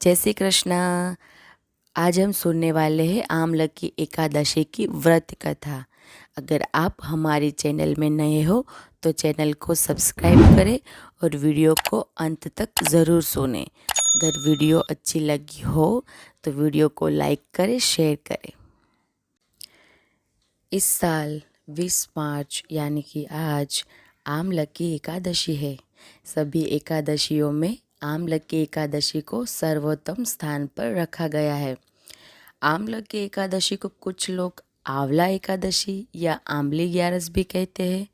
जय श्री कृष्णा। आज हम सुनने वाले हैं आमलकी एकादशी की व्रत कथा। अगर आप हमारे चैनल में नए हो तो चैनल को सब्सक्राइब करें और वीडियो को अंत तक ज़रूर सुनें। अगर वीडियो अच्छी लगी हो तो वीडियो को लाइक करें, शेयर करें। इस साल 20 मार्च यानी कि आज आमलकी एकादशी है। सभी एकादशियों में आमलकी एकादशी को सर्वोत्तम स्थान पर रखा गया है। आमलकी एकादशी को कुछ लोग आंवला एकादशी या आंवली ग्यारस भी कहते हैं।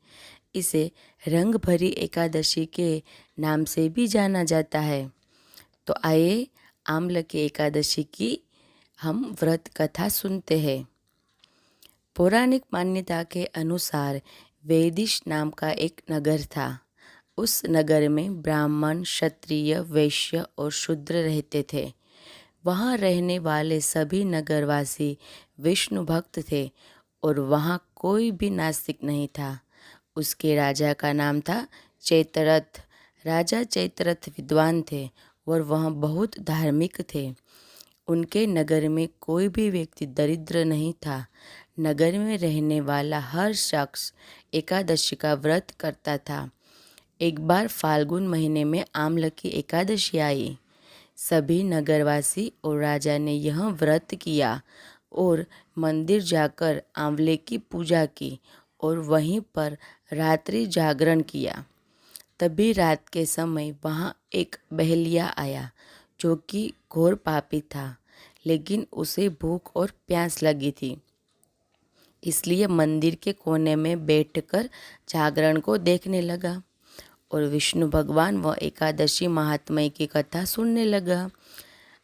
इसे रंग भरी एकादशी के नाम से भी जाना जाता है। तो आइए आमलकी एकादशी की हम व्रत कथा सुनते हैं। पौराणिक मान्यता के अनुसार वेदिश नाम का एक नगर था। उस नगर में ब्राह्मण, क्षत्रिय, वैश्य और शूद्र रहते थे। वहाँ रहने वाले सभी नगरवासी विष्णु भक्त थे और वहाँ कोई भी नास्तिक नहीं था। उसके राजा का नाम था चैत्ररथ। राजा चैत्ररथ विद्वान थे और वह बहुत धार्मिक थे। उनके नगर में कोई भी व्यक्ति दरिद्र नहीं था। नगर में रहने वाला हर शख्स एकादशी का व्रत करता था। एक बार फाल्गुन महीने में आमलकी एकादशी आई। सभी नगरवासी और राजा ने यह व्रत किया और मंदिर जाकर आंवले की पूजा की और वहीं पर रात्रि जागरण किया। तभी रात के समय वहाँ एक बहेलिया आया जो कि घोर पापी था, लेकिन उसे भूख और प्यास लगी थी। इसलिए मंदिर के कोने में बैठकर जागरण को देखने लगा और विष्णु भगवान व एकादशी महात्म्य की कथा सुनने लगा।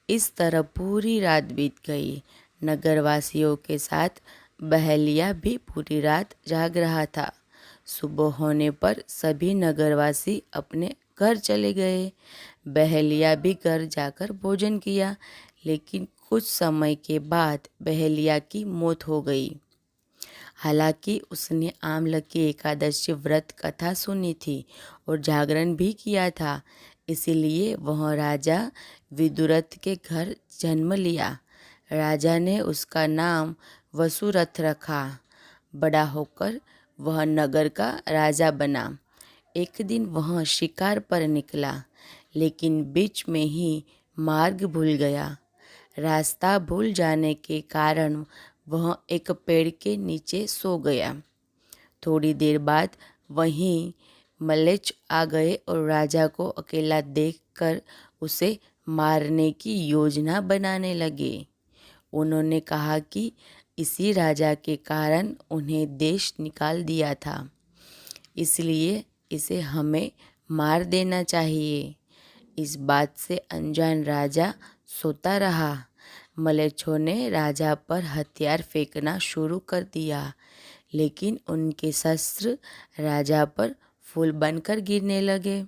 इस तरह पूरी रात बीत गई। नगरवासियों के साथ बहेलिया भी पूरी रात जाग रहा था। सुबह होने पर सभी नगरवासी अपने घर चले गए। बहेलिया भी घर जाकर भोजन किया, लेकिन कुछ समय के बाद बहेलिया की मौत हो गई। हालांकि उसने आमलकी एकादशी व्रत कथा सुनी थी और जागरण भी किया था, इसीलिए वह राजा विदुरथ के घर जन्म लिया। राजा ने उसका नाम वसुरथ रखा। बड़ा होकर वह नगर का राजा बना। एक दिन वह शिकार पर निकला, लेकिन बीच में ही मार्ग भूल गया। रास्ता भूल जाने के कारण वह एक पेड़ के नीचे सो गया। थोड़ी देर बाद वहीं मलेच्छ आ गए और राजा को अकेला देखकर उसे मारने की योजना बनाने लगे। उन्होंने कहा कि इसी राजा के कारण उन्हें देश निकाल दिया था, इसलिए इसे हमें मार देना चाहिए। इस बात से अनजान राजा सोता रहा। मलेच्छों ने राजा पर हथियार फेंकना शुरू कर दिया, लेकिन उनके शस्त्र राजा पर फूल बनकर गिरने लगे।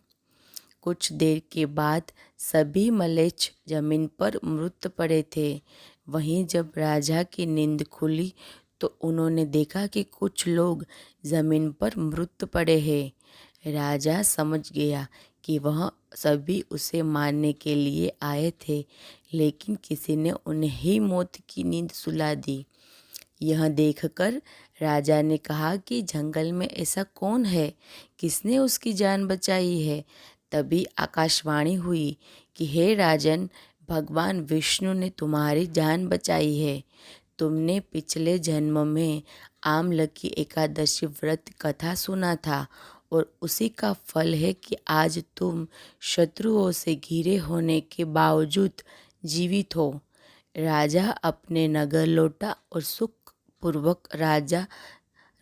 कुछ देर के बाद सभी मलेच्छ जमीन पर मृत पड़े थे। वहीं जब राजा की नींद खुली तो उन्होंने देखा कि कुछ लोग जमीन पर मृत पड़े हैं। राजा समझ गया कि वह सभी उसे मारने के लिए आए थे, लेकिन किसी ने उन्हें ही मौत की नींद सुला दी। यह देखकर राजा ने कहा कि जंगल में ऐसा कौन है, किसने उसकी जान बचाई है। तभी आकाशवाणी हुई कि हे राजन, भगवान विष्णु ने तुम्हारी जान बचाई है। तुमने पिछले जन्म में आमलकी एकादशी व्रत कथा सुना था और उसी का फल है कि आज तुम शत्रुओं से घिरे होने के बावजूद जीवित हो। राजा अपने नगर लौटा और सुखपूर्वक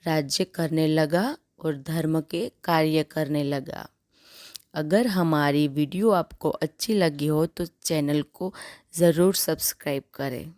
राज्य करने लगा और धर्म के कार्य करने लगा। अगर हमारी वीडियो आपको अच्छी लगी हो तो चैनल को ज़रूर सब्सक्राइब करें।